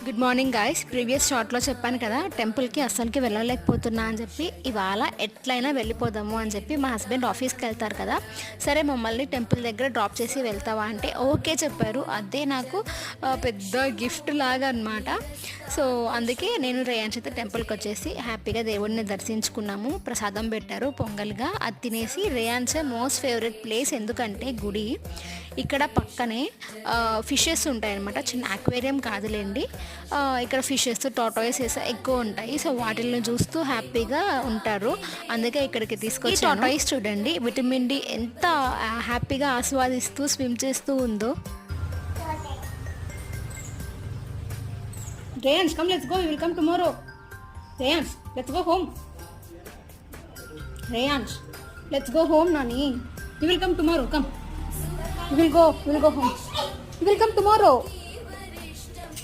Good morning guys. Previous షార్ట్లో చెప్పాను కదా, టెంపుల్కి అస్సలకి వెళ్ళలేకపోతున్నా అని చెప్పి. ఇవాళ ఎట్లయినా వెళ్ళిపోదాము అని చెప్పి మా హస్బెండ్ ఆఫీస్కి వెళ్తారు కదా, సరే మమ్మల్ని టెంపుల్ దగ్గర డ్రాప్ చేసి వెళ్తావా అంటే ఓకే చెప్పారు. అదే నాకు పెద్ద గిఫ్ట్ లాగా అనమాట. సో అందుకే నేను రేయాన్స్ అయితే టెంపుల్కి వచ్చేసి హ్యాపీగా దేవుడిని దర్శించుకున్నాము. ప్రసాదం పెట్టారు పొంగల్గా, అది తినేసి రేయాన్స్ మోస్ట్ ఫేవరెట్ ప్లేస్. ఎందుకంటే గుడి ఇక్కడ పక్కనే ఫిషెస్ ఉంటాయన్నమాట. చిన్న అక్వేరియం కాదులేండి, ఇక్కడ ఫిషెస్ టాటాయిసెస్ ఎక్కువ ఉంటాయి. సో వాటిని చూస్తూ హ్యాపీగా ఉంటారు, అందుకే ఇక్కడికి తీసుకొచ్చి. టాటాయిస్ చూడండి, విటమిన్ డి ఎంత హ్యాపీగా ఆస్వాదిస్తూ స్విమ్ చేస్తూ ఉందో. Reyansh come, let's go, we will come tomorrow. Reyansh let's go home. Reyansh let's go home Nani, we will come tomorrow. Come, we will go home, we will come tomorrow.